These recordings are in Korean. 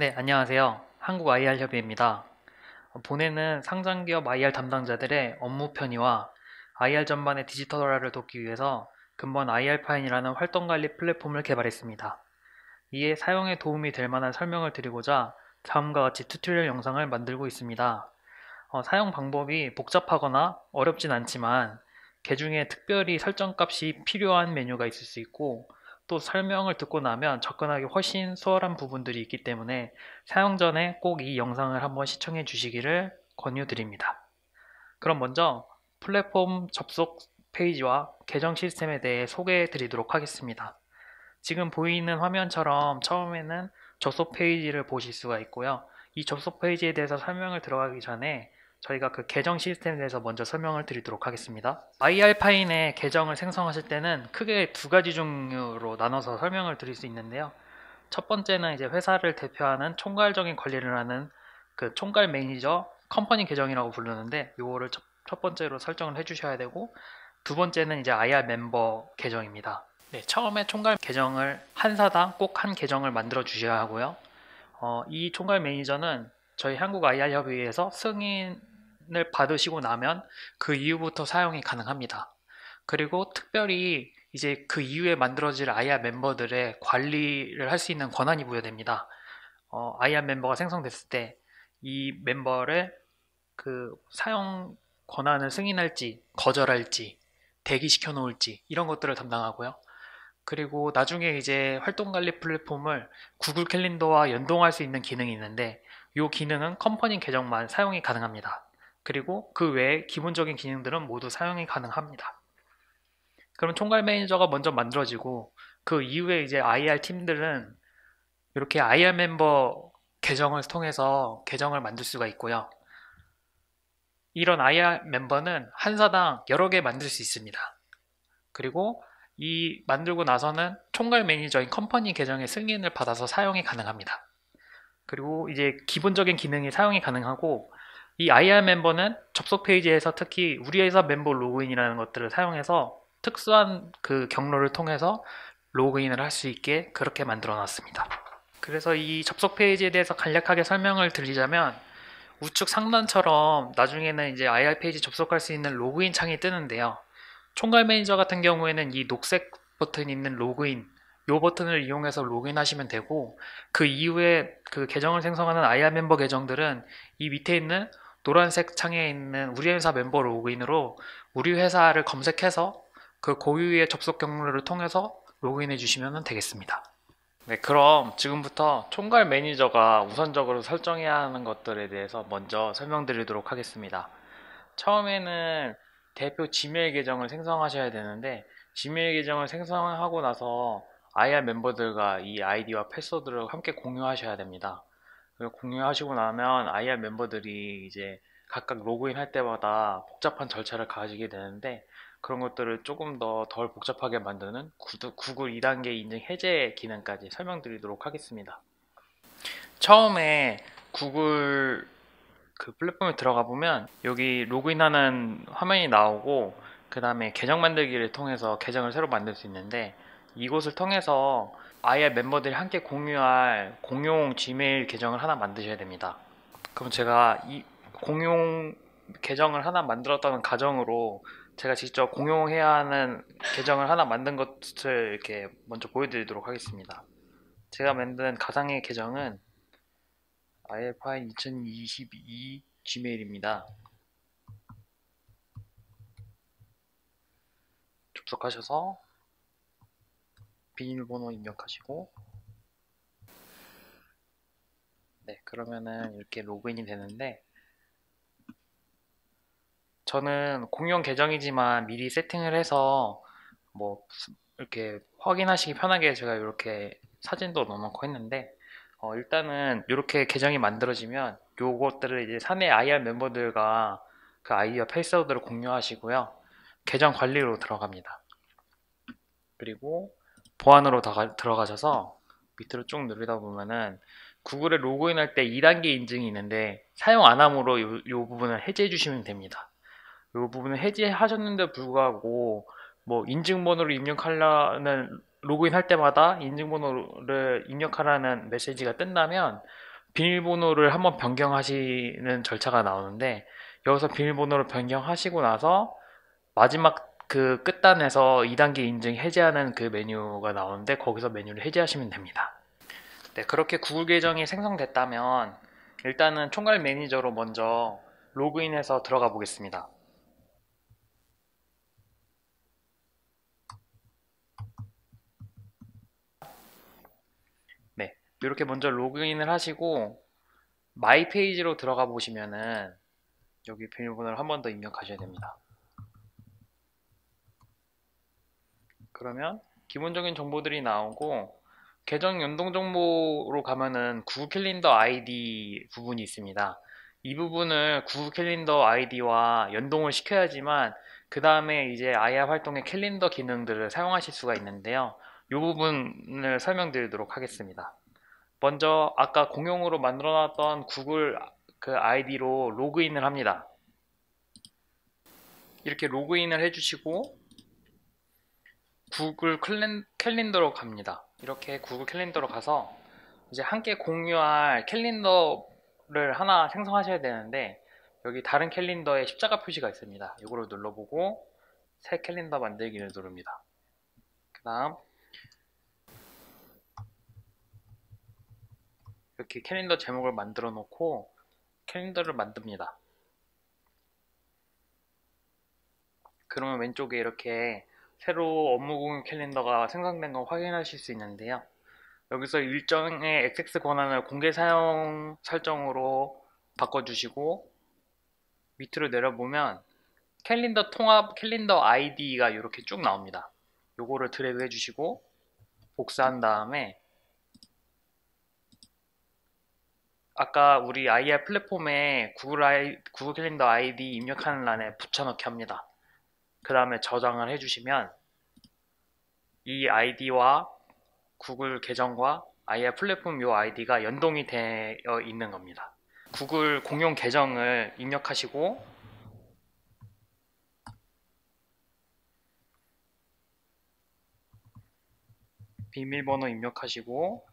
네, 안녕하세요. 한국 IR 협의회입니다. 본회는 상장기업 IR 담당자들의 업무 편의와 IR 전반의 디지털화를 돕기 위해서 근본 IR 파인이라는 활동관리 플랫폼을 개발했습니다. 이에 사용에 도움이 될 만한 설명을 드리고자 다음과 같이 튜토리얼 영상을 만들고 있습니다. 사용 방법이 복잡하거나 어렵진 않지만 개중에 특별히 설정값이 필요한 메뉴가 있을 수 있고 또 설명을 듣고 나면 접근하기 훨씬 수월한 부분들이 있기 때문에 사용 전에 꼭 이 영상을 한번 시청해 주시기를 권유드립니다. 그럼 먼저 플랫폼 접속 페이지와 계정 시스템에 대해 소개해 드리도록 하겠습니다. 지금 보이는 화면처럼 처음에는 접속 페이지를 보실 수가 있고요. 이 접속 페이지에 대해서 설명을 들어가기 전에 저희가 그 계정 시스템에 대해서 먼저 설명을 드리도록 하겠습니다. IR 파인의 계정을 생성하실 때는 크게 두 가지 종류로 나눠서 설명을 드릴 수 있는데요. 첫 번째는 이제 회사를 대표하는 총괄적인 관리를 하는 그 총괄 매니저 컴퍼니 계정이라고 부르는데 이거를 첫 번째로 설정을 해주셔야 되고, 두 번째는 이제 IR 멤버 계정입니다. 네, 처음에 총괄 계정을 한 사당 꼭 한 계정을 만들어 주셔야 하고요. 이 총괄 매니저는 저희 한국 IR 협의회에서 승인을 받으시고 나면 그 이후부터 사용이 가능합니다. 그리고 특별히 이제 그 이후에 만들어질 IR 멤버들의 관리를 할 수 있는 권한이 부여됩니다. IR 멤버가 생성됐을 때 이 멤버를 그 사용 권한을 승인할지 거절할지 대기시켜 놓을지 이런 것들을 담당하고요. 그리고 나중에 이제 활동관리 플랫폼을 구글 캘린더와 연동할 수 있는 기능이 있는데 이 기능은 컴퍼니 계정만 사용이 가능합니다. 그리고 그 외에 기본적인 기능들은 모두 사용이 가능합니다. 그럼 총괄 매니저가 먼저 만들어지고 그 이후에 이제 IR 팀들은 이렇게 IR 멤버 계정을 통해서 계정을 만들 수가 있고요. 이런 IR 멤버는 한 사당 여러 개 만들 수 있습니다. 그리고 이 만들고 나서는 총괄 매니저인 컴퍼니 계정의 승인을 받아서 사용이 가능합니다. 그리고 이제 기본적인 기능이 사용이 가능하고, 이 IR 멤버는 접속 페이지에서 특히 우리 회사 멤버 로그인이라는 것들을 사용해서 특수한 그 경로를 통해서 로그인을 할 수 있게 그렇게 만들어 놨습니다. 그래서 이 접속 페이지에 대해서 간략하게 설명을 드리자면, 우측 상단처럼 나중에는 이제 IR 페이지 접속할 수 있는 로그인 창이 뜨는데요. 총괄 매니저 같은 경우에는 이 녹색 버튼이 있는 로그인, 이 버튼을 이용해서 로그인하시면 되고, 그 이후에 그 계정을 생성하는 IR 멤버 계정들은 이 밑에 있는 노란색 창에 있는 우리 회사 멤버 로그인으로 우리 회사를 검색해서 그 고유의 접속 경로를 통해서 로그인해 주시면 되겠습니다. 네, 그럼 지금부터 총괄 매니저가 우선적으로 설정해야 하는 것들에 대해서 먼저 설명드리도록 하겠습니다. 처음에는 대표 지메일 계정을 생성하셔야 되는데, 지메일 계정을 생성하고 나서 IR 멤버들과 이 아이디와 패스워드를 함께 공유하셔야 됩니다. 그리고 공유하시고 나면 IR 멤버들이 이제 각각 로그인 할 때마다 복잡한 절차를 가지게 되는데, 그런 것들을 조금 더 덜 복잡하게 만드는 구글 2단계 인증 해제 기능까지 설명드리도록 하겠습니다. 처음에 구글 그 플랫폼에 들어가 보면 여기 로그인하는 화면이 나오고, 그 다음에 계정 만들기를 통해서 계정을 새로 만들 수 있는데, 이곳을 통해서 IR 멤버들이 함께 공유할 공용 지메일 계정을 하나 만드셔야 됩니다. 그럼 제가 이 공용 계정을 하나 만들었다는 가정으로 제가 직접 공용해야 하는 계정을 하나 만든 것을 이렇게 먼저 보여드리도록 하겠습니다. 제가 만든 가상의 계정은 IR파인 2022 지메일입니다. 접속하셔서 비밀번호 입력하시고, 네, 그러면은 이렇게 로그인이 되는데, 저는 공용 계정이지만 미리 세팅을 해서 뭐 이렇게 확인하시기 편하게 제가 이렇게 사진도 넣어놓고 했는데, 일단은 이렇게 계정이 만들어지면 요것들을 이제 사내 IR 멤버들과 그 아이디와 패스워드를 공유하시고요. 계정 관리로 들어갑니다. 그리고 보안으로 들어가셔서 밑으로 쭉 내리다 보면은 구글에 로그인할 때 2단계 인증이 있는데, 사용 안 함으로 요 부분을 해제해 주시면 됩니다. 요 부분을 해제하셨는데 불구하고 뭐 인증번호를 입력하려는, 로그인 할 때마다 인증번호를 입력하라는 메시지가 뜬다면 비밀번호를 한번 변경하시는 절차가 나오는데, 여기서 비밀번호를 변경하시고 나서 마지막 그 끝단에서 2단계 인증 해제하는 그 메뉴가 나오는데, 거기서 메뉴를 해제하시면 됩니다. 네, 그렇게 구글 계정이 생성됐다면 일단은 총괄 매니저로 먼저 로그인해서 들어가 보겠습니다. 네, 이렇게 먼저 로그인을 하시고 마이 페이지로 들어가 보시면은 여기 비밀번호를 한 번 더 입력하셔야 됩니다. 그러면 기본적인 정보들이 나오고, 계정 연동 정보로 가면은 구글 캘린더 아이디 부분이 있습니다. 이 부분을 구글 캘린더 아이디와 연동을 시켜야지만 그 다음에 이제 IR 활동의 캘린더 기능들을 사용하실 수가 있는데요. 이 부분을 설명드리도록 하겠습니다. 먼저 아까 공용으로 만들어놨던 구글 그 아이디로 로그인을 합니다. 이렇게 로그인을 해주시고 구글 캘린더로 갑니다. 이렇게 구글 캘린더로 가서 이제 함께 공유할 캘린더를 하나 생성하셔야 되는데, 여기 다른 캘린더에 십자가 표시가 있습니다. 이거를 눌러보고 새 캘린더 만들기를 누릅니다. 그 다음 이렇게 캘린더 제목을 만들어 놓고 캘린더를 만듭니다. 그러면 왼쪽에 이렇게 새로 업무 공유 캘린더가 생성된 거 확인하실 수 있는데요. 여기서 일정의 액세스 권한을 공개 사용 설정으로 바꿔주시고, 밑으로 내려보면 캘린더 통합 캘린더 아이디가 이렇게 쭉 나옵니다. 요거를 드래그 해주시고 복사한 다음에 아까 우리 IR 플랫폼에 구글 캘린더 아이디 입력하는 란에 붙여넣기 합니다. 그 다음에 저장을 해주시면 이 아이디와 구글 계정과 IR 플랫폼 요 아이디가 연동이 되어 있는 겁니다. 구글 공용 계정을 입력하시고 비밀번호 입력하시고,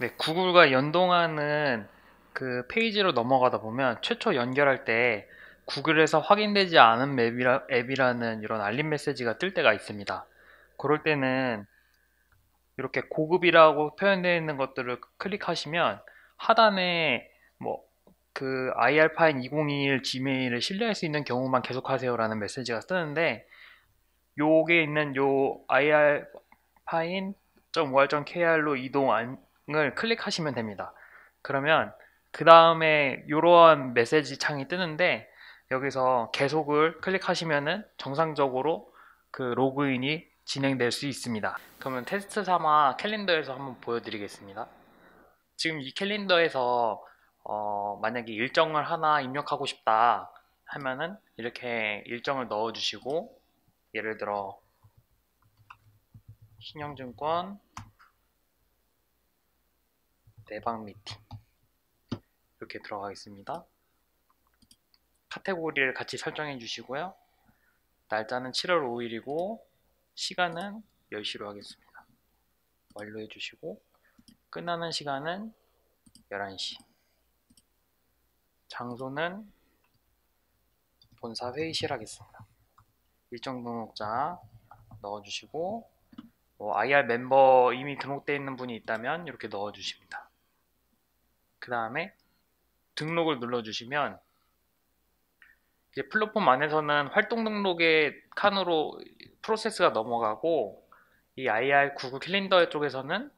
네, 구글과 연동하는 그 페이지로 넘어가다 보면 최초 연결할 때 구글에서 확인되지 않은 앱이라는 이런 알림 메시지가 뜰 때가 있습니다. 그럴 때는 이렇게 고급이라고 표현되어 있는 것들을 클릭하시면 하단에 뭐 그 IR 파인 2021 지메일을 신뢰할 수 있는 경우만 계속하세요 라는 메시지가 뜨는데, 요게 있는 요 IR 파인 .or.kr로 이동을 클릭하시면 됩니다. 그러면 그 다음에 이러한 메시지 창이 뜨는데, 여기서 계속을 클릭하시면은 정상적으로 그 로그인이 진행될 수 있습니다. 그러면 테스트 삼아 캘린더에서 한번 보여드리겠습니다. 지금 이 캘린더에서 만약에 일정을 하나 입력하고 싶다 하면은 이렇게 일정을 넣어주시고, 예를 들어 신영증권 내방 미팅 이렇게 들어가겠습니다. 카테고리를 같이 설정해 주시고요. 날짜는 7월 5일이고 시간은 10시로 하겠습니다. 완료해 주시고 끝나는 시간은 11시, 장소는 본사 회의실 하겠습니다. 일정 등록자 넣어주시고, IR 멤버 이미 등록되어 있는 분이 있다면 이렇게 넣어주십니다. 그 다음에 등록을 눌러주시면 이제 플랫폼 안에서는 활동 등록의 칸으로 프로세스가 넘어가고, 이 IR 구글 캘린더 쪽에서는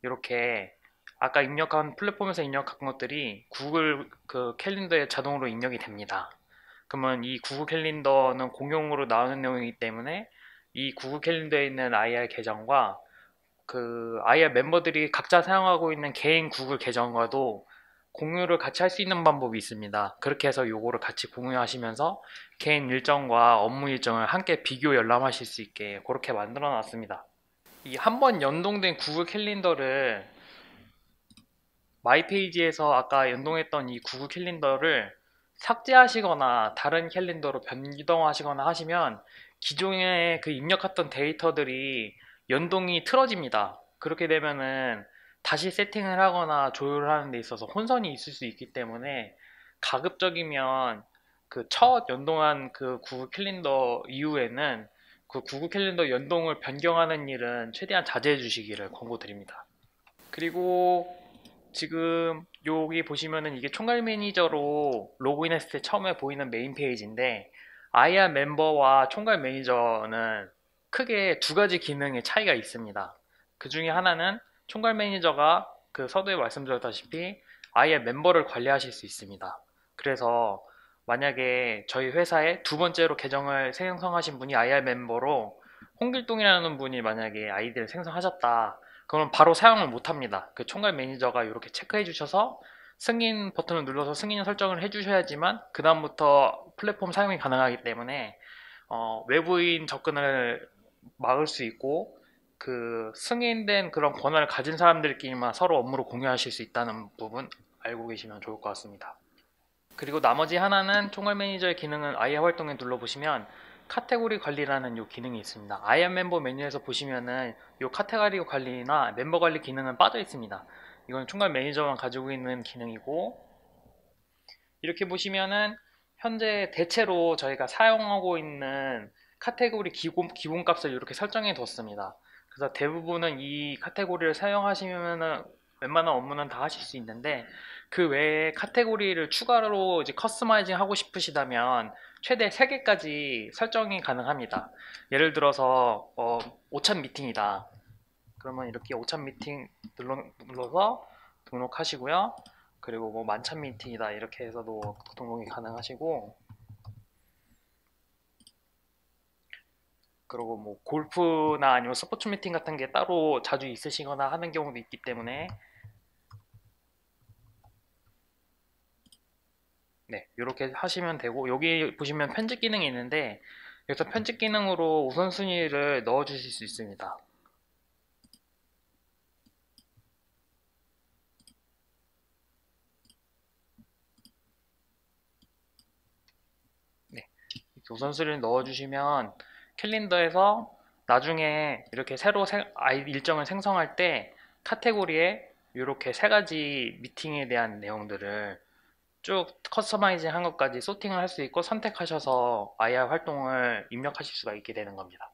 이렇게 아까 입력한 플랫폼에서 입력한 것들이 구글 그 캘린더에 자동으로 입력이 됩니다. 그러면 이 구글 캘린더는 공용으로 나오는 내용이기 때문에 이 구글 캘린더에 있는 IR 계정과 그 IR 멤버들이 각자 사용하고 있는 개인 구글 계정과도 공유를 같이 할 수 있는 방법이 있습니다. 그렇게 해서 요거를 같이 공유하시면서 개인 일정과 업무 일정을 함께 비교 열람하실 수 있게 그렇게 만들어 놨습니다. 이 한 번 연동된 구글 캘린더를 마이 페이지에서 아까 연동했던 이 구글 캘린더를 삭제하시거나 다른 캘린더로 변경하시거나 하시면 기존에 그 입력했던 데이터들이 연동이 틀어집니다. 그렇게 되면은 다시 세팅을 하거나 조율을 하는 데 있어서 혼선이 있을 수 있기 때문에 가급적이면 그 첫 연동한 그 구글 캘린더 이후에는 그 구글 캘린더 연동을 변경하는 일은 최대한 자제해 주시기를 권고드립니다. 그리고 지금 여기 보시면은 이게 총괄 매니저로 로그인했을 때 처음에 보이는 메인 페이지인데, IR 멤버와 총괄 매니저는 크게 두 가지 기능의 차이가 있습니다. 그 중에 하나는 총괄 매니저가 그 서두에 말씀드렸다시피 IR 멤버를 관리하실 수 있습니다. 그래서 만약에 저희 회사에 두 번째로 계정을 생성하신 분이 IR 멤버로 홍길동이라는 분이 만약에 아이디를 생성하셨다. 그러면 바로 사용을 못 합니다. 그 총괄 매니저가 이렇게 체크해 주셔서 승인 버튼을 눌러서 승인 설정을 해 주셔야지만 그 다음부터 플랫폼 사용이 가능하기 때문에 외부인 접근을 막을 수 있고, 그 승인된 그런 권한을 가진 사람들끼리만 서로 업무를 공유하실 수 있다는 부분 알고 계시면 좋을 것 같습니다. 그리고 나머지 하나는 총괄 매니저의 기능은 IR 활동에 눌러보시면 카테고리 관리라는 요 기능이 있습니다. IR 멤버 메뉴에서 보시면은 요 카테고리 관리나 멤버 관리 기능은 빠져 있습니다. 이건 총괄 매니저만 가지고 있는 기능이고, 이렇게 보시면은 현재 대체로 저희가 사용하고 있는 카테고리 기본값을 이렇게 설정해 뒀습니다. 그래서 대부분은 이 카테고리를 사용하시면은 웬만한 업무는 다 하실 수 있는데, 그 외에 카테고리를 추가로 이제 커스터마이징 하고 싶으시다면 최대 3개까지 설정이 가능합니다. 예를 들어서 5천 미팅이다. 그러면 이렇게 5천 미팅 눌러서 등록하시고요. 그리고 뭐 만천 미팅이다 이렇게 해서도 등록이 가능하시고, 그리고 뭐 골프나 아니면 스포츠 미팅 같은 게 따로 자주 있으시거나 하는 경우도 있기 때문에, 네, 이렇게 하시면 되고, 여기 보시면 편집 기능이 있는데 여기서 편집 기능으로 우선순위를 넣어 주실 수 있습니다. 네, 이렇게 우선순위를 넣어 주시면 캘린더에서 나중에 이렇게 새로 일정을 생성할 때 카테고리에 이렇게 3가지 미팅에 대한 내용들을 쭉 커스터마이징 한 것까지 소팅을 할 수 있고 선택하셔서 IR 활동을 입력하실 수가 있게 되는 겁니다.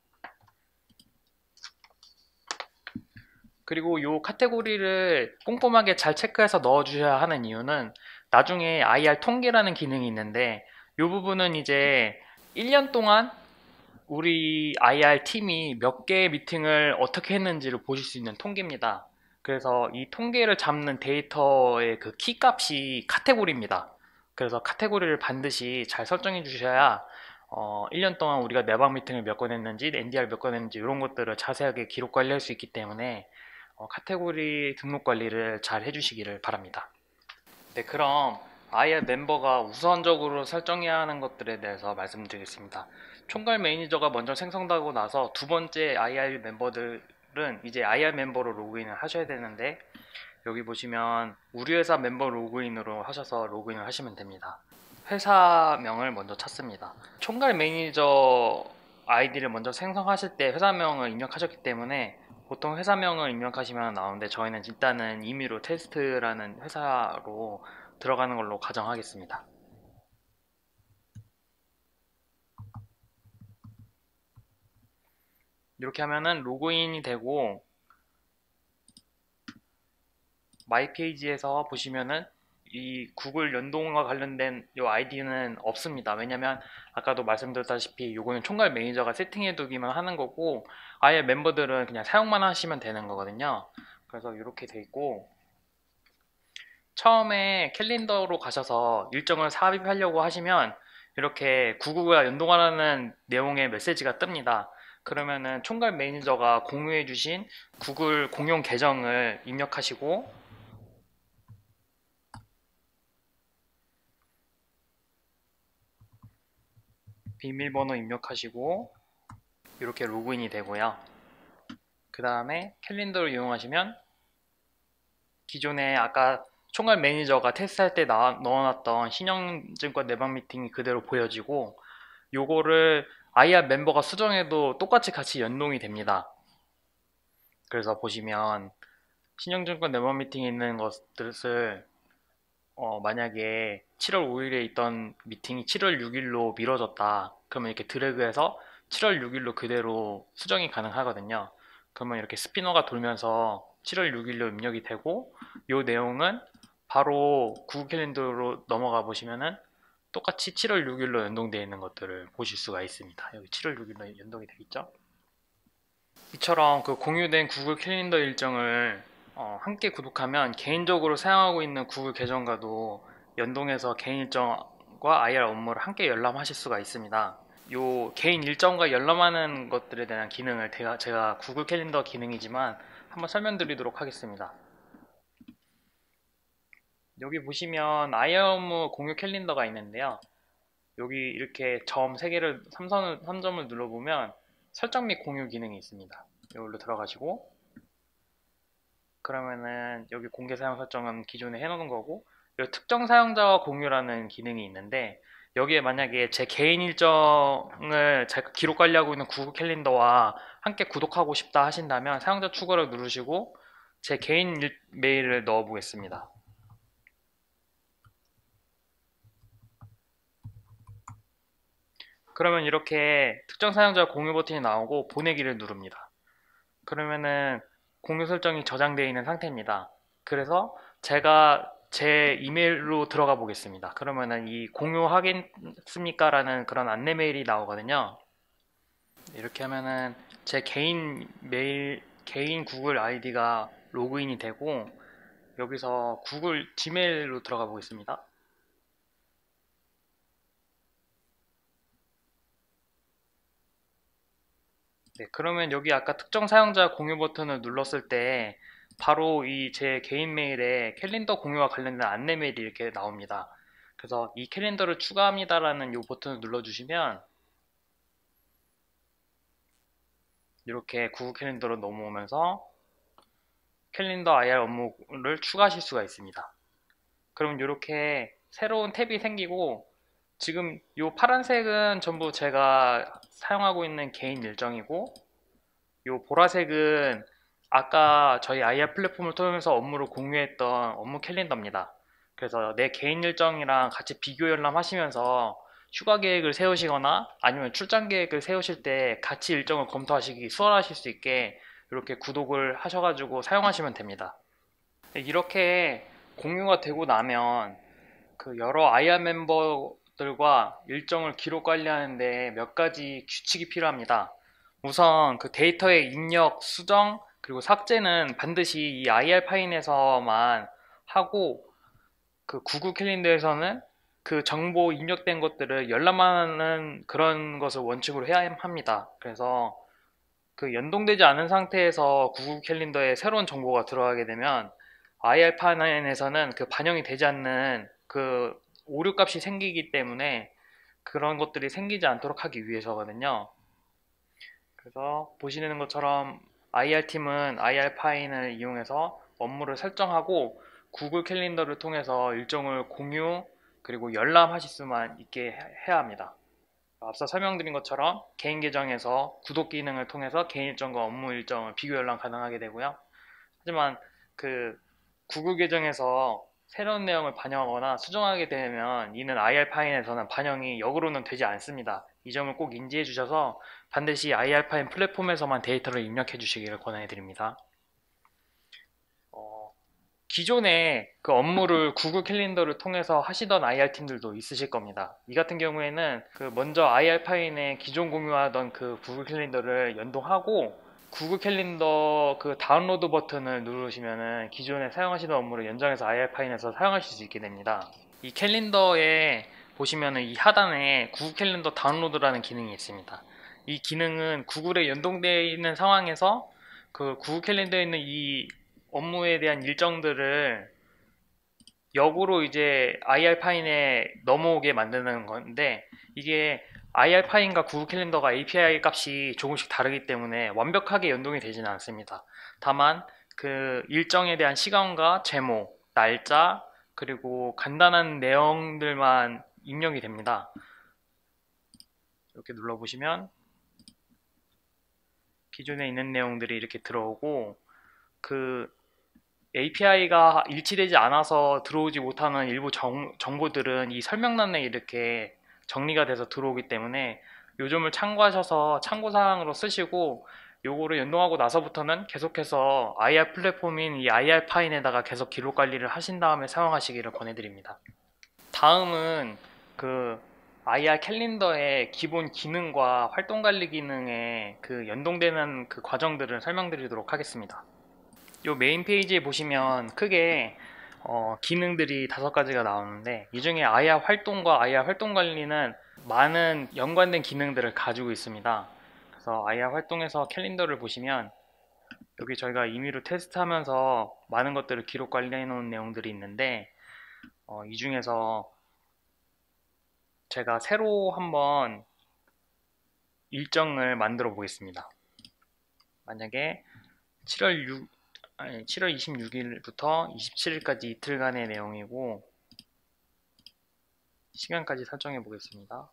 그리고 이 카테고리를 꼼꼼하게 잘 체크해서 넣어 주셔야 하는 이유는 나중에 IR 통계라는 기능이 있는데, 이 부분은 이제 1년 동안 우리 IR 팀이 몇 개의 미팅을 어떻게 했는지를 보실 수 있는 통계입니다. 그래서 이 통계를 잡는 데이터의 그 키 값이 카테고리입니다. 그래서 카테고리를 반드시 잘 설정해 주셔야 1년 동안 우리가 내방 미팅을 몇 건 했는지, NDR 몇 건 했는지 이런 것들을 자세하게 기록 관리할 수 있기 때문에 카테고리 등록 관리를 잘 해주시기를 바랍니다. 네, 그럼 IR 멤버가 우선적으로 설정해야 하는 것들에 대해서 말씀드리겠습니다. 총괄 매니저가 먼저 생성되고 나서 두 번째 IR 멤버들은 이제 IR 멤버로 로그인을 하셔야 되는데, 여기 보시면 우리 회사 멤버 로그인으로 하셔서 로그인을 하시면 됩니다. 회사명을 먼저 찾습니다. 총괄 매니저 아이디를 먼저 생성하실 때 회사명을 입력하셨기 때문에 보통 회사명을 입력하시면 나오는데, 저희는 일단은 임의로 테스트라는 회사로 들어가는 걸로 가정하겠습니다. 이렇게 하면은 로그인이 되고, 마이 페이지에서 보시면은 이 구글 연동과 관련된 이 아이디는 없습니다. 왜냐면 아까도 말씀드렸다시피 요거는 총괄 매니저가 세팅해 두기만 하는 거고, 아예 멤버들은 그냥 사용만 하시면 되는 거거든요. 그래서 이렇게 돼 있고, 처음에 캘린더로 가셔서 일정을 삽입하려고 하시면 이렇게 구글과 연동하라는 내용의 메시지가 뜹니다. 그러면은 총괄 매니저가 공유해 주신 구글 공용 계정을 입력하시고, 비밀번호 입력하시고 이렇게 로그인이 되고요. 그 다음에 캘린더를 이용하시면 기존에 아까 총괄 매니저가 테스트할 때 넣어놨던 신영증권 내방 미팅이 그대로 보여지고, 요거를 IR 멤버가 수정해도 똑같이 같이 연동이 됩니다. 그래서 보시면 신영증권 네번 미팅에 있는 것들을 만약에 7월 5일에 있던 미팅이 7월 6일로 미뤄졌다. 그러면 이렇게 드래그해서 7월 6일로 그대로 수정이 가능하거든요. 그러면 이렇게 스피너가 돌면서 7월 6일로 입력이 되고 이 내용은 바로 구글 캘린더로 넘어가 보시면은 똑같이 7월 6일로 연동되어 있는 것들을 보실 수가 있습니다. 여기 7월 6일로 연동이 되어 있죠. 이처럼 그 공유된 구글 캘린더 일정을 함께 구독하면 개인적으로 사용하고 있는 구글 계정과도 연동해서 개인 일정과 IR 업무를 함께 열람하실 수가 있습니다. 요 개인 일정과 열람하는 것들에 대한 기능을 제가 구글 캘린더 기능이지만 한번 설명드리도록 하겠습니다. 여기 보시면 IR 업무 공유 캘린더가 있는데요. 여기 이렇게 점 3개를 3점을 눌러보면 설정 및 공유 기능이 있습니다. 이걸로 들어가시고 그러면은 여기 공개 사용 설정은 기존에 해놓은 거고 여기 특정 사용자와 공유라는 기능이 있는데 여기에 만약에 제 개인 일정을 제가 기록 관리하고 있는 구글 캘린더와 함께 구독하고 싶다 하신다면 사용자 추가를 누르시고 제 개인 메일을 넣어 보겠습니다. 그러면 이렇게 특정 사용자 공유 버튼이 나오고 보내기를 누릅니다. 그러면은 공유 설정이 저장되어 있는 상태입니다. 그래서 제가 제 이메일로 들어가 보겠습니다. 그러면은 이 공유하겠습니까? 라는 그런 안내 메일이 나오거든요. 이렇게 하면은 제 개인 메일, 개인 구글 아이디가 로그인이 되고 여기서 구글 지메일로 들어가 보겠습니다. 네, 그러면 여기 아까 특정 사용자 공유 버튼을 눌렀을 때 바로 이 제 개인 메일에 캘린더 공유와 관련된 안내 메일이 이렇게 나옵니다. 그래서 이 캘린더를 추가합니다라는 이 버튼을 눌러주시면 이렇게 구글 캘린더로 넘어오면서 캘린더 IR 업무를 추가하실 수가 있습니다. 그럼 이렇게 새로운 탭이 생기고 지금 이 파란색은 전부 제가 사용하고 있는 개인 일정이고 이 보라색은 아까 저희 IR 플랫폼을 통해서 업무를 공유했던 업무 캘린더입니다. 그래서 내 개인 일정이랑 같이 비교 열람하시면서 휴가 계획을 세우시거나 아니면 출장 계획을 세우실 때 같이 일정을 검토하시기 수월하실 수 있게 이렇게 구독을 하셔가지고 사용하시면 됩니다. 이렇게 공유가 되고 나면 그 여러 IR 멤버들과 일정을 기록 관리하는데 몇 가지 규칙이 필요합니다. 우선 그 데이터의 입력, 수정, 그리고 삭제는 반드시 이 IR 파일에서만 하고 그 구글 캘린더에서는 그 정보 입력된 것들을 열람하는 그런 것을 원칙으로 해야 합니다. 그래서 그 연동되지 않은 상태에서 구글 캘린더에 새로운 정보가 들어가게 되면 IR 파일에서는 그 반영이 되지 않는 그 오류 값이 생기기 때문에 그런 것들이 생기지 않도록 하기 위해서거든요. 그래서 보시는 것처럼 IR팀은 IR 파인을 이용해서 업무를 설정하고 구글 캘린더를 통해서 일정을 공유 그리고 열람하실 수만 있게 해야 합니다. 앞서 설명드린 것처럼 개인 계정에서 구독 기능을 통해서 개인 일정과 업무 일정을 비교 열람 가능하게 되고요. 하지만 그 구글 계정에서 새로운 내용을 반영하거나 수정하게 되면 이는 IR 파일에서는 반영이 역으로는 되지 않습니다. 이 점을 꼭 인지해 주셔서 반드시 IR 파일 플랫폼에서만 데이터를 입력해 주시기를 권해 드립니다. 기존에 그 업무를 구글 캘린더를 통해서 하시던 IR 팀들도 있으실 겁니다. 이 같은 경우에는 그 먼저 IR 파일에 기존 공유하던 그 구글 캘린더를 연동하고 구글 캘린더 그 다운로드 버튼을 누르시면은 기존에 사용하시던 업무를 연장해서 IR 파일에서 사용하실 수 있게 됩니다. 이 캘린더에 보시면은 이 하단에 구글 캘린더 다운로드라는 기능이 있습니다. 이 기능은 구글에 연동되어 있는 상황에서 그 구글 캘린더에 있는 이 업무에 대한 일정들을 역으로 이제 IR 파인에 넘어오게 만드는 건데 이게 IR 파인과 구글 캘린더가 API 값이 조금씩 다르기 때문에 완벽하게 연동이 되지는 않습니다. 다만 그 일정에 대한 시간과 제목, 날짜 그리고 간단한 내용들만 입력이 됩니다. 이렇게 눌러보시면 기존에 있는 내용들이 이렇게 들어오고 그 API가 일치되지 않아서 들어오지 못하는 일부 정보들은 이 설명란에 이렇게 정리가 돼서 들어오기 때문에 요 점을 참고하셔서 참고사항으로 쓰시고, 요거를 연동하고 나서부터는 계속해서 IR 플랫폼인 이 IR 파인에다가 계속 기록 관리를 하신 다음에 사용하시기를 권해드립니다. 다음은 그 IR 캘린더의 기본 기능과 활동 관리 기능에 그 연동되는 그 과정들을 설명드리도록 하겠습니다. 요 메인 페이지에 보시면 크게 기능들이 5가지가 나오는데, 이 중에 IR 활동과 IR 활동 관리는 많은 연관된 기능들을 가지고 있습니다. 그래서 IR 활동에서 캘린더를 보시면 여기 저희가 임의로 테스트하면서 많은 것들을 기록 관리해 놓은 내용들이 있는데, 이 중에서 제가 새로 한번 일정을 만들어 보겠습니다. 만약에 7월 26일부터 27일까지 이틀간의 내용이고, 시간까지 설정해 보겠습니다.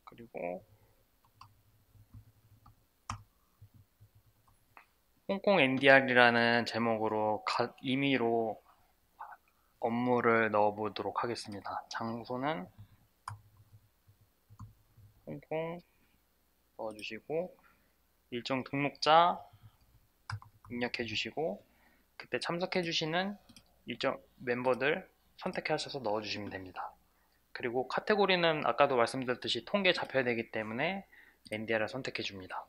그리고 홍콩 NDR이라는 제목으로 임의로 업무를 넣어 보도록 하겠습니다. 장소는 홍콩 넣어주시고, 일정 등록자 입력해 주시고, 그때 참석해 주시는 일정 멤버들 선택하셔서 넣어 주시면 됩니다. 그리고 카테고리는 아까도 말씀드렸듯이 통계 잡혀야 되기 때문에 NDR을 선택해 줍니다.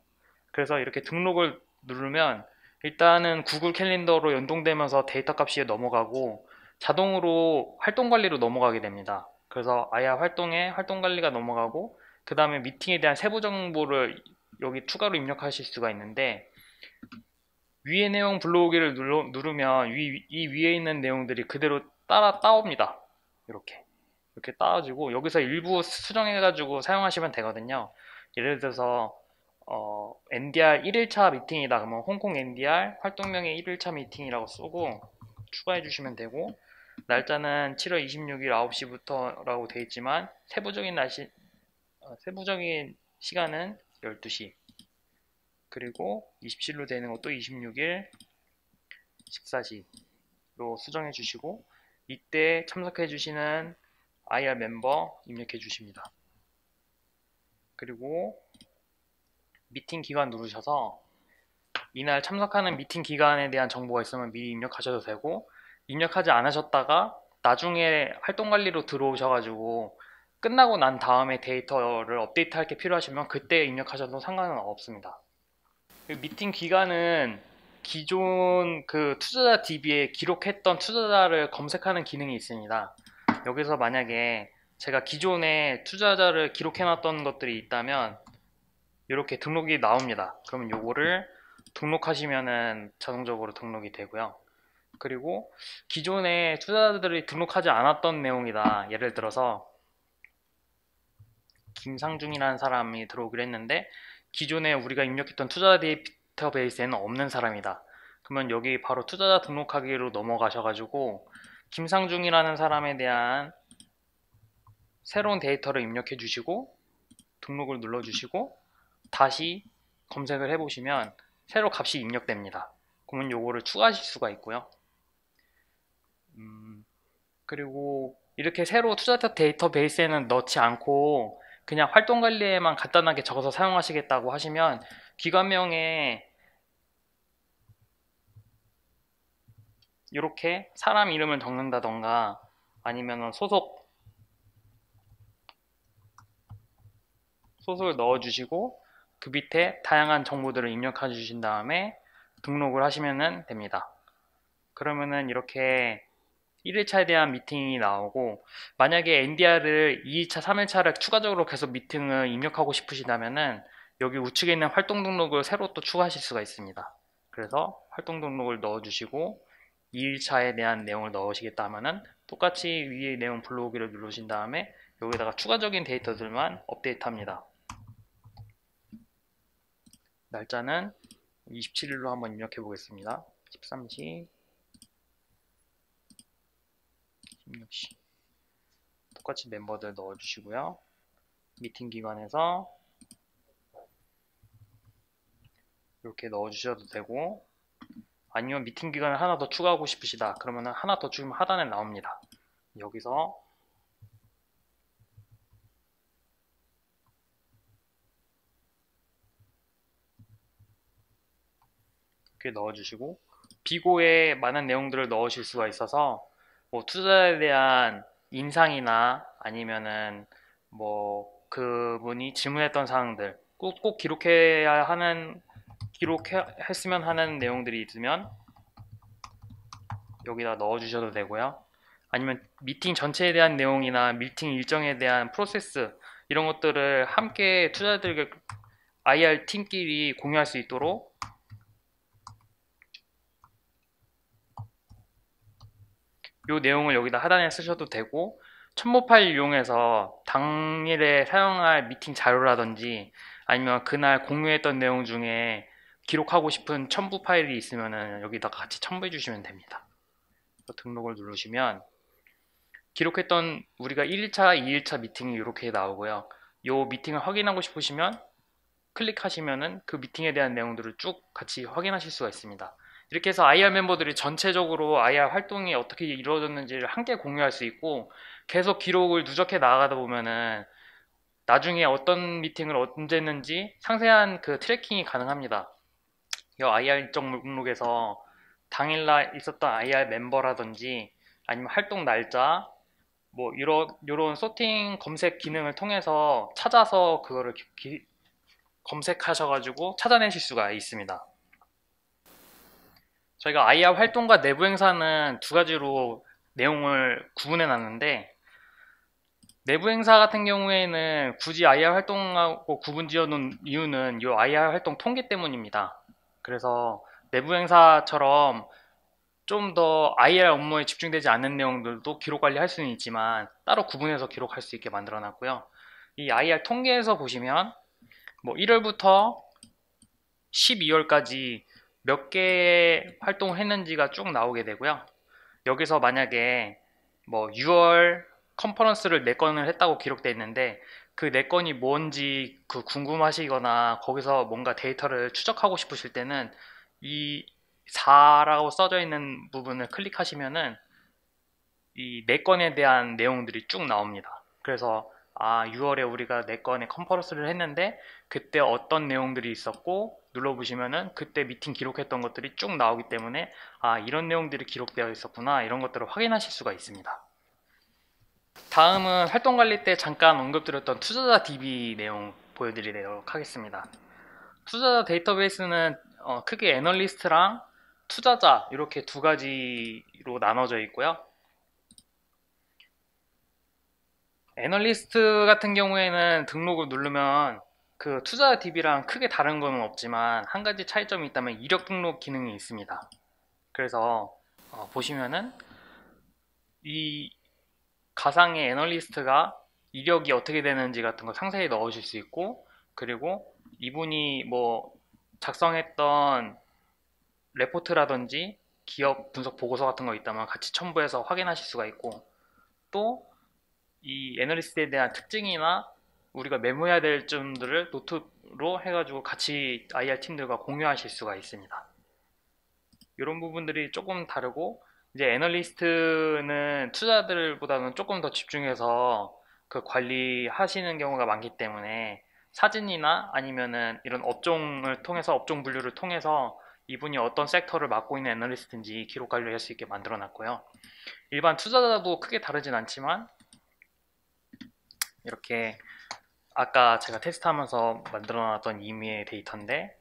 그래서 이렇게 등록을 누르면 일단은 구글 캘린더로 연동되면서 데이터 값이 넘어가고 자동으로 활동 관리로 넘어가게 됩니다. 그래서 IR 활동에 활동 관리가 넘어가고, 그 다음에 미팅에 대한 세부 정보를 여기 추가로 입력하실 수가 있는데, 위의 내용 불러오기를 누르면 이 위에 있는 내용들이 그대로 따옵니다. 이렇게 따와지고 여기서 일부 수정해가지고 사용하시면 되거든요. 예를 들어서 NDR 1일차 미팅이다 그러면 홍콩 NDR 활동명의 1일차 미팅이라고 쓰고 추가해 주시면 되고, 날짜는 7월 26일 9시부터 라고 되어 있지만 세부적인 시간은 12시, 그리고 27로 되는 것도 26일 14시로 수정해 주시고, 이때 참석해 주시는 IR 멤버 입력해 주십니다. 그리고 미팅 기간 누르셔서 이날 참석하는 미팅 기간에 대한 정보가 있으면 미리 입력하셔도 되고, 입력하지 않으셨다가 나중에 활동 관리로 들어오셔가지고 끝나고 난 다음에 데이터를 업데이트할 게 필요하시면 그때 입력하셔도 상관은 없습니다. 미팅 기간은 기존 그 투자자 DB에 기록했던 투자자를 검색하는 기능이 있습니다. 여기서 만약에 제가 기존에 투자자를 기록해놨던 것들이 있다면 이렇게 등록이 나옵니다. 그러면 요거를 등록하시면은 자동적으로 등록이 되고요. 그리고 기존에 투자자들이 등록하지 않았던 내용이다. 예를 들어서 김상중이라는 사람이 들어오기로 했는데 기존에 우리가 입력했던 투자자 데이터베이스에는 없는 사람이다. 그러면 여기 바로 투자자 등록하기로 넘어가셔가지고 김상중이라는 사람에 대한 새로운 데이터를 입력해 주시고 등록을 눌러 주시고 다시 검색을 해 보시면 새로 값이 입력됩니다. 그러면 요거를 추가하실 수가 있고요. 그리고 이렇게 새로 투자자 데이터베이스에는 넣지 않고 그냥 활동 관리에만 간단하게 적어서 사용하시겠다고 하시면 기관명에 이렇게 사람 이름을 적는다던가 아니면 소속을 넣어주시고 그 밑에 다양한 정보들을 입력해 주신 다음에 등록을 하시면 됩니다. 그러면은 이렇게 1일차에 대한 미팅이 나오고, 만약에 NDR을 2일차, 3일차를 추가적으로 계속 미팅을 입력하고 싶으시다면은 여기 우측에 있는 활동 등록을 새로 또 추가하실 수가 있습니다. 그래서 활동 등록을 넣어주시고 2일차에 대한 내용을 넣으시겠다 하면은 똑같이 위에 내용 불러오기를 누르신 다음에 여기다가 추가적인 데이터들만 업데이트합니다. 날짜는 27일로 한번 입력해 보겠습니다. 13시 16시 똑같이 멤버들 넣어주시고요. 미팅 기간에서 이렇게 넣어주셔도 되고, 아니면 미팅 기간을 하나 더 추가하고 싶으시다 그러면 하나 더 주면 하단에 나옵니다. 여기서 이렇게 넣어주시고, 비고에 많은 내용들을 넣으실 수가 있어서 뭐 투자에 대한 인상이나 아니면은 뭐 그분이 질문했던 사항들 꼭 기록해야 하는, 기록했으면 하는 내용들이 있으면 여기다 넣어주셔도 되고요. 아니면 미팅 전체에 대한 내용이나 미팅 일정에 대한 프로세스 이런 것들을 함께 투자자들에게 IR 팀끼리 공유할 수 있도록 이 내용을 여기다 하단에 쓰셔도 되고, 첨부 파일 이용해서 당일에 사용할 미팅 자료라든지 아니면 그날 공유했던 내용 중에 기록하고 싶은 첨부 파일이 있으면 여기다가 같이 첨부해 주시면 됩니다. 등록을 누르시면 기록했던 우리가 1일차, 2일차 미팅이 이렇게 나오고요. 이 미팅을 확인하고 싶으시면 클릭하시면은 그 미팅에 대한 내용들을 쭉 같이 확인하실 수가 있습니다. 이렇게 해서 IR 멤버들이 전체적으로 IR 활동이 어떻게 이루어졌는지를 함께 공유할 수 있고, 계속 기록을 누적해 나가다 보면은 나중에 어떤 미팅을 언제 했는지 상세한 그 트래킹이 가능합니다. 이 IR 일정 목록에서 당일날 있었던 IR 멤버라든지 아니면 활동 날짜, 뭐 이런 소팅 검색 기능을 통해서 찾아서 그거를 검색하셔가지고 찾아내실 수가 있습니다. 저희가 IR 활동과 내부 행사는 두 가지로 내용을 구분해 놨는데, 내부 행사 같은 경우에는 굳이 IR 활동하고 구분 지어 놓은 이유는 이 IR 활동 통계 때문입니다. 그래서 내부 행사처럼 좀 더 IR 업무에 집중되지 않는 내용들도 기록 관리할 수는 있지만 따로 구분해서 기록할 수 있게 만들어 놨고요. 이 IR 통계에서 보시면 뭐 1월부터 12월까지 몇 개 활동을 했는지가 쭉 나오게 되고요. 여기서 만약에 뭐 6월 컨퍼런스를 4건을 했다고 기록되어 있는데 그 4건이 뭔지 궁금하시거나 거기서 뭔가 데이터를 추적하고 싶으실 때는 이 4라고 써져 있는 부분을 클릭하시면은 이 4건에 대한 내용들이 쭉 나옵니다. 그래서 6월에 우리가 4건의 컨퍼런스를 했는데 그때 어떤 내용들이 있었고 눌러보시면은 그때 미팅 기록했던 것들이 쭉 나오기 때문에 이런 내용들이 기록되어 있었구나, 이런 것들을 확인하실 수가 있습니다. 다음은 활동관리 때 잠깐 언급드렸던 투자자 DB 내용 보여드리도록 하겠습니다. 투자자 데이터베이스는 크게 애널리스트랑 투자자 이렇게 두 가지로 나눠져 있고요. 애널리스트 같은 경우에는 등록을 누르면 그 투자 DB랑 크게 다른 건 없지만 한 가지 차이점이 있다면 이력 등록 기능이 있습니다. 그래서 보시면은 이 가상의 애널리스트가 이력이 어떻게 되는지 같은 거 상세히 넣으실 수 있고, 그리고 이분이 뭐 작성했던 레포트라든지 기업 분석 보고서 같은 거 있다면 같이 첨부해서 확인하실 수가 있고, 또 이 애널리스트에 대한 특징이나 우리가 메모해야 될 점들을 노트로 해가지고 같이 IR 팀들과 공유하실 수가 있습니다. 이런 부분들이 조금 다르고, 이제 애널리스트는 투자들보다는 조금 더 집중해서 그 관리하시는 경우가 많기 때문에 사진이나 아니면은 이런 업종을 통해서, 업종 분류를 통해서 이분이 어떤 섹터를 맡고 있는 애널리스트인지 기록 관리할 수 있게 만들어 놨고요. 일반 투자자도 크게 다르진 않지만 이렇게 아까 제가 테스트하면서 만들어 놨던 이미의 데이터인데,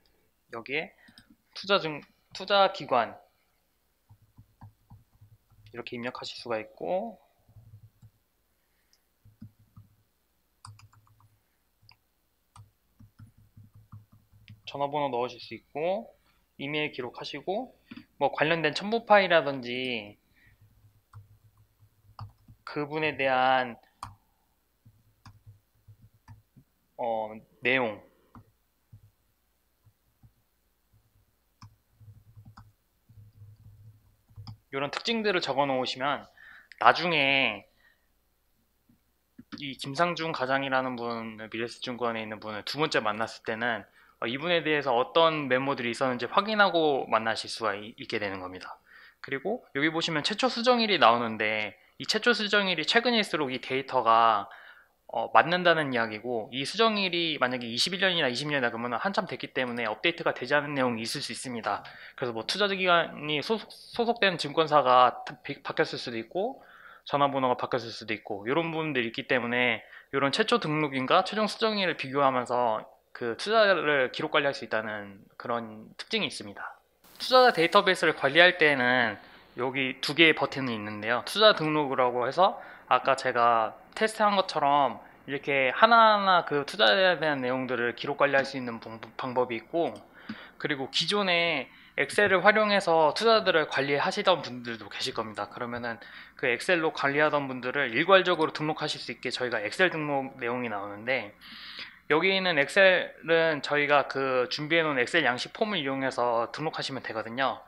여기에 투자 기관 이렇게 입력하실 수가 있고, 전화번호 넣으실 수 있고, 이메일 기록하시고, 뭐 관련된 첨부 파일이라든지 그분에 대한 내용, 이런 특징들을 적어 놓으시면 나중에 이 김상중 과장이라는 분, 미래에셋증권에 있는 분을 두 번째 만났을 때는 이분에 대해서 어떤 메모들이 있었는지 확인하고 만나실 수가 있게 되는 겁니다. 그리고 여기 보시면 최초 수정일이 나오는데 이 최초 수정일이 최근일수록 이 데이터가 맞는다는 이야기고, 이 수정일이 만약에 21년이나 20년이다 그러면 한참 됐기 때문에 업데이트가 되지 않은 내용이 있을 수 있습니다. 그래서 뭐 투자기관이 소속된 증권사가 바뀌었을 수도 있고 전화번호가 바뀌었을 수도 있고 이런 부분들이 있기 때문에 이런 최초 등록인과 최종 수정일을 비교하면서 그 투자를 기록 관리할 수 있다는 그런 특징이 있습니다. 투자자 데이터베이스를 관리할 때는 여기 두 개의 버튼이 있는데요. 투자 등록이라고 해서 아까 제가 테스트한 것처럼 이렇게 하나하나 그 투자에 대한 내용들을 기록 관리할 수 있는 방법이 있고, 그리고 기존에 엑셀을 활용해서 투자들을 관리하시던 분들도 계실 겁니다. 그러면은 그 엑셀로 관리하던 분들을 일괄적으로 등록하실 수 있게 저희가 엑셀 등록 내용이 나오는데, 여기 있는 엑셀은 저희가 그 준비해 놓은 엑셀 양식 폼을 이용해서 등록하시면 되거든요.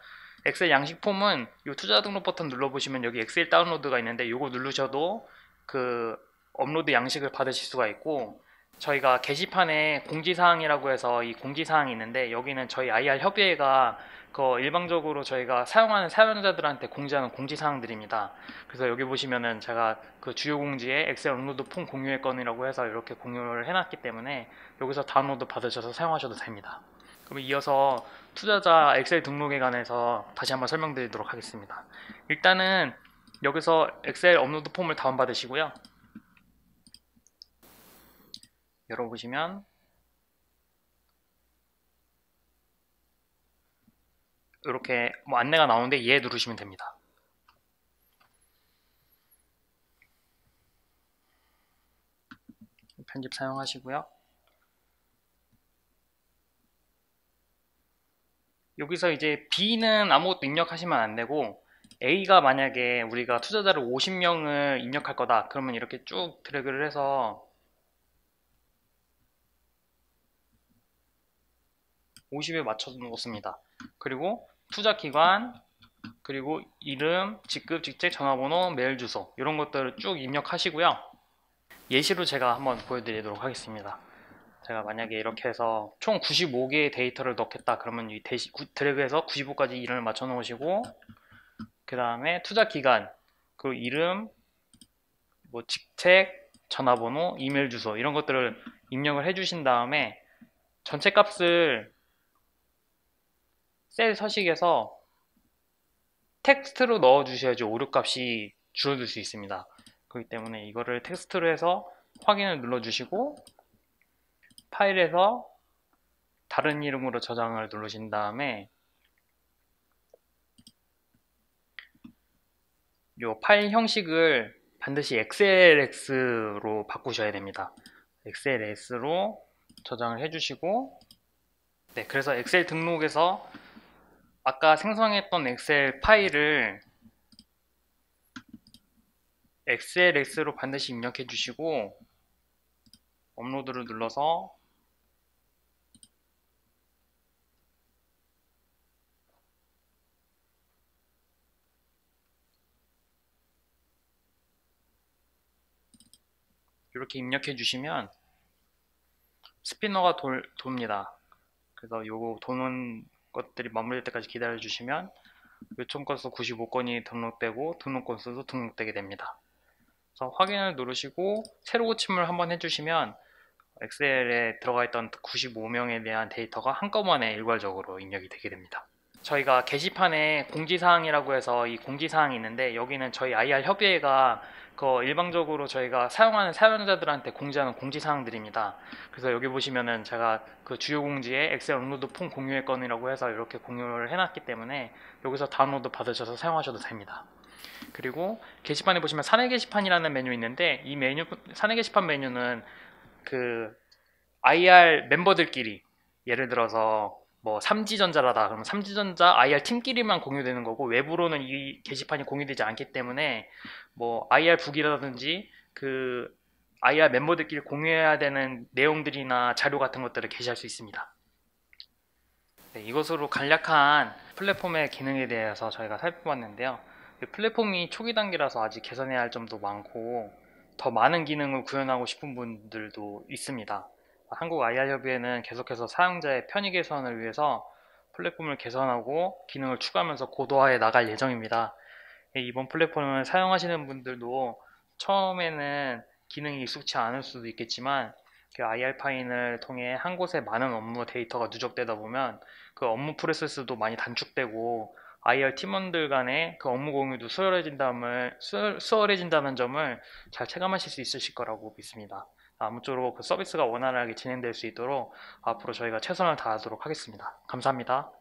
엑셀 양식 폼은 이 투자 등록 버튼 눌러보시면 여기 엑셀 다운로드가 있는데 이거 누르셔도 그 업로드 양식을 받으실 수가 있고, 저희가 게시판에 공지사항이라고 해서 이 공지사항이 있는데 여기는 저희 IR 협의회가 그 일방적으로 저희가 사용하는 사용자들한테 공지하는 공지사항들입니다. 그래서 여기 보시면은 제가 그 주요 공지에 엑셀 업로드 폼 공유의 건이라고 해서 이렇게 공유를 해놨기 때문에 여기서 다운로드 받으셔서 사용하셔도 됩니다. 그럼 이어서 투자자 엑셀 등록에 관해서 다시 한번 설명드리도록 하겠습니다. 일단은 여기서 엑셀 업로드 폼을 다운받으시고요. 열어보시면 이렇게 뭐 안내가 나오는데 예 누르시면 됩니다. 편집 사용하시고요. 여기서 이제 B는 아무것도 입력하시면 안 되고, A가 만약에 우리가 투자자를 50명을 입력할 거다 그러면 이렇게 쭉 드래그를 해서 50에 맞춰 놓습니다. 그리고 투자기관, 그리고 이름, 직급, 직책, 전화번호, 메일 주소 이런 것들을 쭉 입력하시고요. 예시로 제가 한번 보여드리도록 하겠습니다. 제가 만약에 이렇게 해서 총 95개의 데이터를 넣겠다 그러면 이 드래그해서 95까지 이름을 맞춰 놓으시고, 그 다음에 투자기관, 그 이름, 뭐 직책, 전화번호, 이메일 주소 이런 것들을 입력을 해주신 다음에 전체 값을 셀 서식에서 텍스트로 넣어주셔야지 오류값이 줄어들 수 있습니다. 그렇기 때문에 이거를 텍스트로 해서 확인을 눌러주시고, 파일에서 다른 이름으로 저장을 누르신 다음에 이 파일 형식을 반드시 XLS로 바꾸셔야 됩니다. XLS로 저장을 해주시고, 네, 그래서 엑셀 등록에서 아까 생성했던 엑셀 파일을 XLS로 반드시 입력해 주시고 업로드를 눌러서 이렇게 입력해 주시면 스피너가 돕니다. 그래서 요거 도는 것들이 마무리될 때까지 기다려 주시면 요청 건수 95건이 등록되고 등록 건수도 등록되게 됩니다. 그래서 확인을 누르시고 새로 고침을 한번 해주시면 엑셀에 들어가 있던 95명에 대한 데이터가 한꺼번에 일괄적으로 입력이 되게 됩니다. 저희가 게시판에 공지사항이라고 해서 이 공지사항이 있는데 여기는 저희 IR 협의회가 그 일방적으로 저희가 사용하는 사용자들한테 공지하는 공지사항들입니다. 그래서 여기 보시면은 제가 그 주요 공지에 엑셀 업로드 폼 공유의 건이라고 해서 이렇게 공유를 해놨기 때문에 여기서 다운로드 받으셔서 사용하셔도 됩니다. 그리고 게시판에 보시면 사내 게시판이라는 메뉴 있는데 이 메뉴 사내 게시판 메뉴는 그 IR 멤버들끼리, 예를 들어서 뭐 삼지전자라다 그러면 삼지전자 IR 팀끼리만 공유되는 거고 외부로는 이 게시판이 공유되지 않기 때문에 뭐 IR 북이라든지 그 IR 멤버들끼리 공유해야 되는 내용들이나 자료 같은 것들을 게시할 수 있습니다. 네, 이것으로 간략한 플랫폼의 기능에 대해서 저희가 살펴봤는데요. 플랫폼이 초기 단계라서 아직 개선해야 할 점도 많고 더 많은 기능을 구현하고 싶은 분들도 있습니다. 한국 IR협의회는 계속해서 사용자의 편의 개선을 위해서 플랫폼을 개선하고 기능을 추가하면서 고도화해 나갈 예정입니다. 이번 플랫폼을 사용하시는 분들도 처음에는 기능이 익숙치 않을 수도 있겠지만 그 IR 파인을 통해 한 곳에 많은 업무 데이터가 누적되다 보면 그 업무 프로세스도 많이 단축되고 IR 팀원들 간의 그 업무 공유도 수월해진다는 점을 잘 체감하실 수 있으실 거라고 믿습니다. 아무쪼록 그 서비스가 원활하게 진행될 수 있도록 앞으로 저희가 최선을 다하도록 하겠습니다. 감사합니다.